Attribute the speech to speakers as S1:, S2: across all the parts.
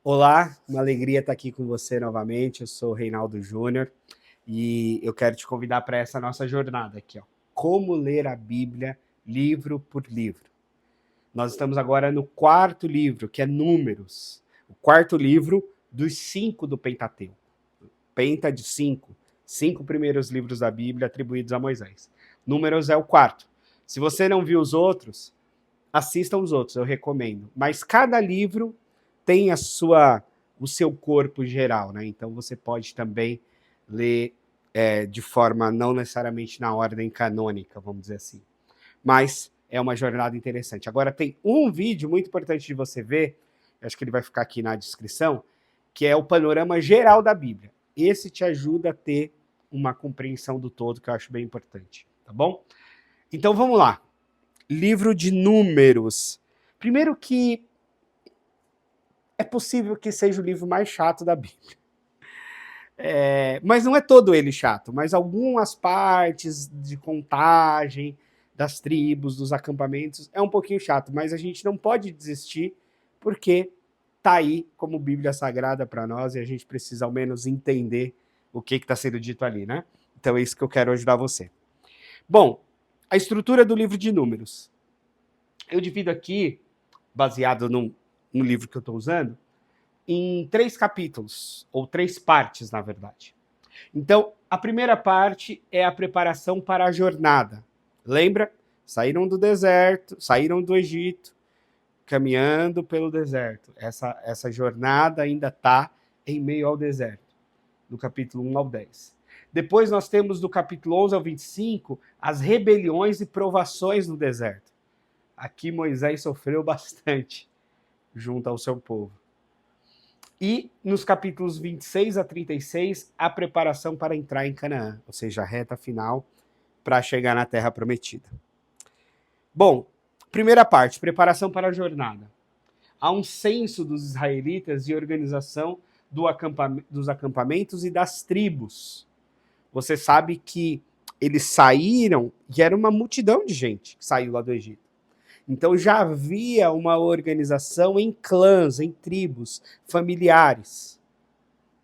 S1: Olá, uma alegria estar aqui com você novamente. Eu sou o Reinaldo Júnior e eu quero te convidar para essa nossa jornada aqui, ó. Como ler a Bíblia livro por livro. Nós estamos agora no quarto livro, que é Números. O quarto livro dos 5 do Pentateuco. Penta de 5. 5 primeiros livros da Bíblia atribuídos a Moisés. Números é o quarto. Se você não viu os outros, assistam os outros, eu recomendo. Mas cada livro tem o seu corpo geral, né? Então você pode também ler de forma não necessariamente na ordem canônica, vamos dizer assim. Mas é uma jornada interessante. Agora tem um vídeo muito importante de você ver, acho que ele vai ficar aqui na descrição, que é o panorama geral da Bíblia. Esse te ajuda a ter uma compreensão do todo, que eu acho bem importante, tá bom? Então vamos lá. Livro de Números. Primeiro que é possível que seja o livro mais chato da Bíblia. Mas não é todo ele chato, mas algumas partes de contagem das tribos, dos acampamentos, é um pouquinho chato, mas a gente não pode desistir, porque tá aí como Bíblia Sagrada para nós e a gente precisa ao menos entender o que está sendo dito ali, né? Então é isso que eu quero ajudar você. Bom, a estrutura do livro de Números. Eu divido aqui, baseado no livro que eu estou usando, em 3 capítulos, ou 3 partes, na verdade. Então, a primeira parte é a preparação para a jornada. Lembra? Saíram do deserto, saíram do Egito, caminhando pelo deserto. Essa jornada ainda está em meio ao deserto, do capítulo 1 ao 10. Depois nós temos do capítulo 11 ao 25 as rebeliões e provações no deserto. Aqui Moisés sofreu bastante junto ao seu povo. E nos capítulos 26 a 36, a preparação para entrar em Canaã, ou seja, a reta final para chegar na Terra Prometida. Bom, primeira parte, preparação para a jornada. Há um censo dos israelitas e organização dos acampamentos e das tribos. Você sabe que eles saíram e era uma multidão de gente que saiu lá do Egito. Então já havia uma organização em clãs, em tribos, familiares.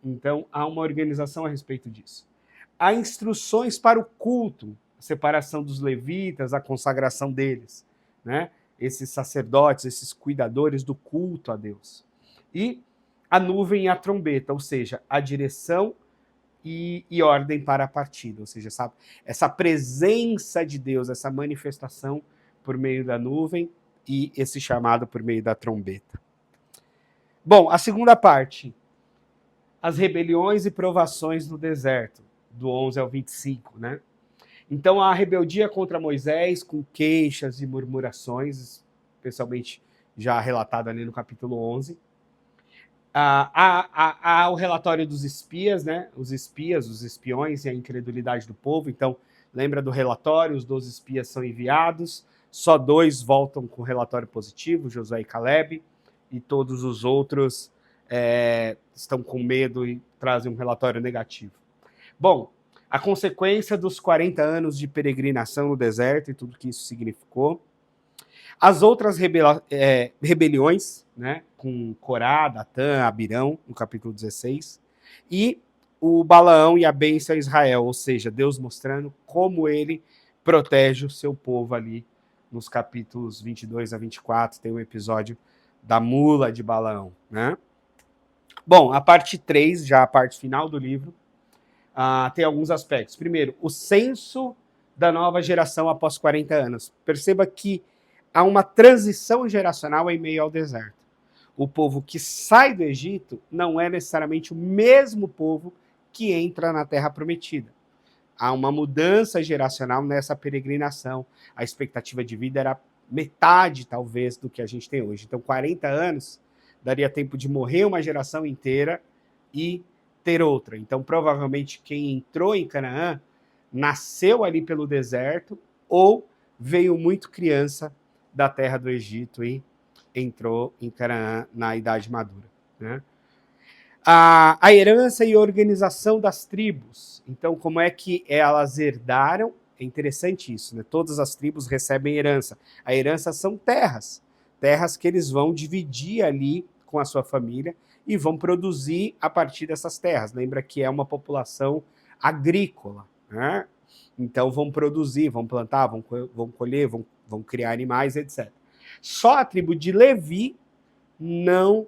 S1: Então há uma organização a respeito disso. Há instruções para o culto, a separação dos levitas, a consagração deles, né? Esses sacerdotes, esses cuidadores do culto a Deus. E a nuvem e a trombeta, ou seja, a direção e ordem para a partida, ou seja, sabe, essa presença de Deus, essa manifestação por meio da nuvem e esse chamado por meio da trombeta. Bom, a segunda parte, as rebeliões e provações no deserto, do 11 ao 25, né? Então, a rebeldia contra Moisés, com queixas e murmurações, especialmente já relatado ali no capítulo 11. Há o relatório dos espias, né? Os espias, os espiões e a incredulidade do povo. Então, lembra do relatório, os 12 espias são enviados, só 2 voltam com relatório positivo, Josué e Caleb, e todos os outros estão com medo e trazem um relatório negativo. Bom, a consequência dos 40 anos de peregrinação no deserto e tudo que isso significou. As outras rebeliões, né, com Corá, Datã, Abirão, no capítulo 16, e o Balaão e a bênção a Israel, ou seja, Deus mostrando como ele protege o seu povo ali nos capítulos 22 a 24, tem um episódio da mula de Balaão, né? Bom, a parte 3, já a parte final do livro, tem alguns aspectos. Primeiro, o censo da nova geração após 40 anos. Perceba que há uma transição geracional em meio ao deserto. O povo que sai do Egito não é necessariamente o mesmo povo que entra na Terra Prometida. Há uma mudança geracional nessa peregrinação. A expectativa de vida era metade, talvez, do que a gente tem hoje. Então, 40 anos daria tempo de morrer uma geração inteira e ter outra. Então, provavelmente, quem entrou em Canaã nasceu ali pelo deserto ou veio muito criança da terra do Egito e entrou em Canaã na idade madura, né? A herança e organização das tribos. Então, como é que elas herdaram? É interessante isso, né? Todas as tribos recebem herança. A herança são terras, terras que eles vão dividir ali com a sua família e vão produzir a partir dessas terras. Lembra que é uma população agrícola, né? Então vão produzir, vão plantar, vão colher, vão criar animais, etc. Só a tribo de Levi não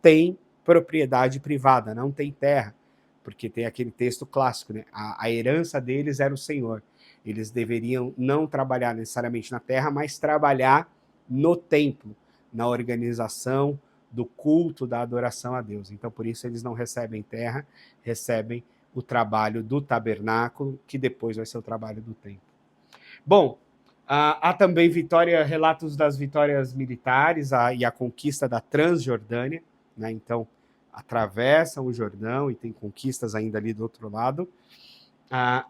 S1: tem propriedade privada, não tem terra, porque tem aquele texto clássico, né? A herança deles era o Senhor. Eles deveriam não trabalhar necessariamente na terra, mas trabalhar no templo, na organização do culto, da adoração a Deus. Então, por isso, eles não recebem terra, recebem o trabalho do tabernáculo, que depois vai ser o trabalho do templo. Bom, há também relatos das vitórias militares e a conquista da Transjordânia, né? Então, atravessam o Jordão e tem conquistas ainda ali do outro lado.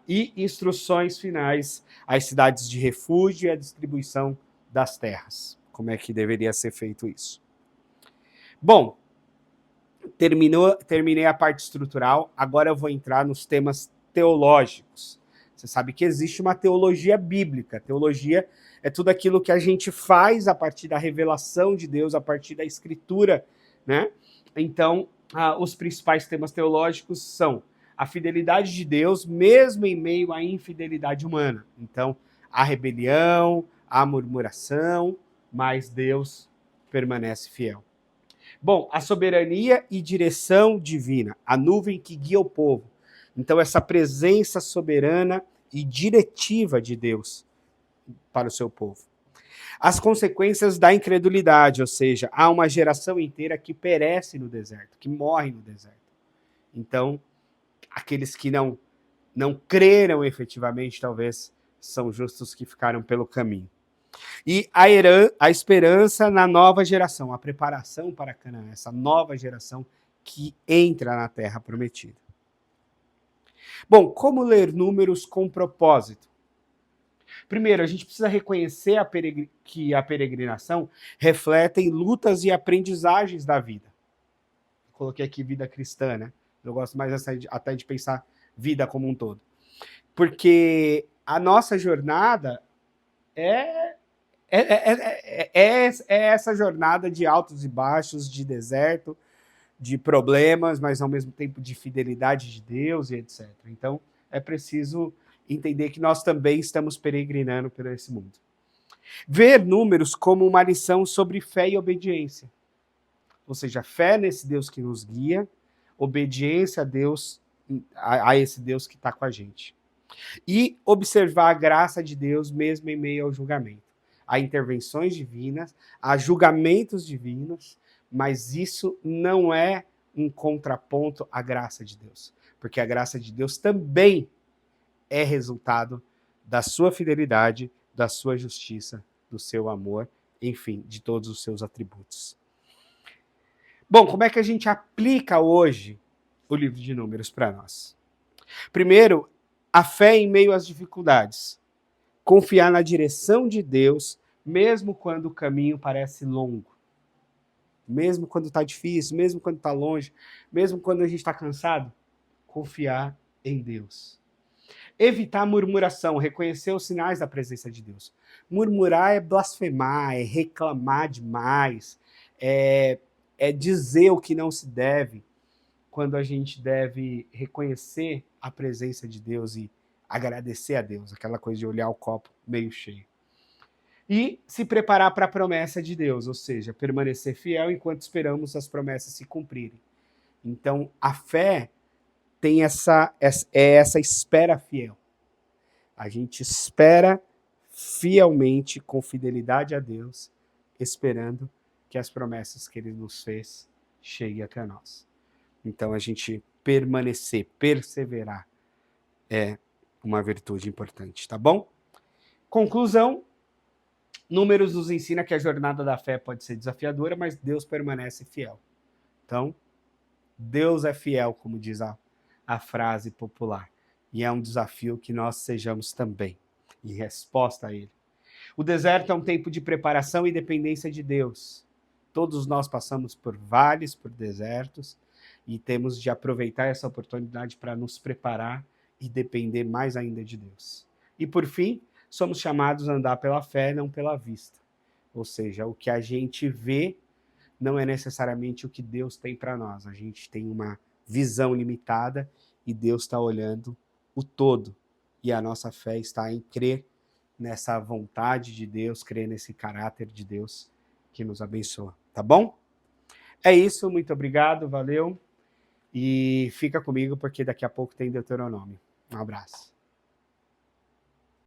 S1: E instruções finais às cidades de refúgio e a distribuição das terras. Como é que deveria ser feito isso? Bom, terminei a parte estrutural, agora eu vou entrar nos temas teológicos. Você sabe que existe uma teologia bíblica. Teologia é tudo aquilo que a gente faz a partir da revelação de Deus, a partir da escritura, né? Então, os principais temas teológicos são a fidelidade de Deus, mesmo em meio à infidelidade humana. Então, a rebelião, a murmuração, mas Deus permanece fiel. Bom, a soberania e direção divina, a nuvem que guia o povo. Então, essa presença soberana e diretiva de Deus para o seu povo. As consequências da incredulidade, ou seja, há uma geração inteira que perece no deserto, que morre no deserto. Então, aqueles que não creram efetivamente, talvez, são justos que ficaram pelo caminho. E a esperança na nova geração, a preparação para Canaã, essa nova geração que entra na terra prometida. Bom, como ler Números com propósito? Primeiro, a gente precisa reconhecer que a peregrinação reflete lutas e aprendizagens da vida. Coloquei aqui vida cristã, né? Eu gosto mais até de pensar vida como um todo. Porque a nossa jornada é essa jornada de altos e baixos, de deserto, de problemas, mas ao mesmo tempo de fidelidade de Deus e etc. Então, é preciso entender que nós também estamos peregrinando por esse mundo. Ver Números como uma lição sobre fé e obediência. Ou seja, fé nesse Deus que nos guia, obediência a Deus, a esse Deus que está com a gente. E observar a graça de Deus mesmo em meio ao julgamento. Há intervenções divinas, há julgamentos divinos, mas isso não é um contraponto à graça de Deus. Porque a graça de Deus também é resultado da sua fidelidade, da sua justiça, do seu amor, enfim, de todos os seus atributos. Bom, como é que a gente aplica hoje o livro de Números para nós? Primeiro, a fé em meio às dificuldades. Confiar na direção de Deus, mesmo quando o caminho parece longo. Mesmo quando está difícil, mesmo quando está longe, mesmo quando a gente está cansado. Confiar em Deus. Evitar murmuração, reconhecer os sinais da presença de Deus. Murmurar é blasfemar, é reclamar demais, é dizer o que não se deve, quando a gente deve reconhecer a presença de Deus e agradecer a Deus, aquela coisa de olhar o copo meio cheio. E se preparar para a promessa de Deus, ou seja, permanecer fiel enquanto esperamos as promessas se cumprirem. Então, a fé tem essa espera fiel. A gente espera fielmente, com fidelidade a Deus, esperando que as promessas que Ele nos fez cheguem até nós. Então, a gente permanecer, perseverar, é uma virtude importante, tá bom? Conclusão, Números nos ensina que a jornada da fé pode ser desafiadora, mas Deus permanece fiel. Então, Deus é fiel, como diz a frase popular. E é um desafio que nós sejamos também, em resposta a ele. O deserto é um tempo de preparação e dependência de Deus. Todos nós passamos por vales, por desertos, e temos de aproveitar essa oportunidade para nos preparar e depender mais ainda de Deus. E por fim, somos chamados a andar pela fé, não pela vista. Ou seja, o que a gente vê não é necessariamente o que Deus tem para nós. A gente tem uma visão limitada e Deus está olhando o todo. E a nossa fé está em crer nessa vontade de Deus, crer nesse caráter de Deus que nos abençoa. Tá bom? É isso, muito obrigado, valeu. E fica comigo porque daqui a pouco tem Deuteronômio. Um abraço.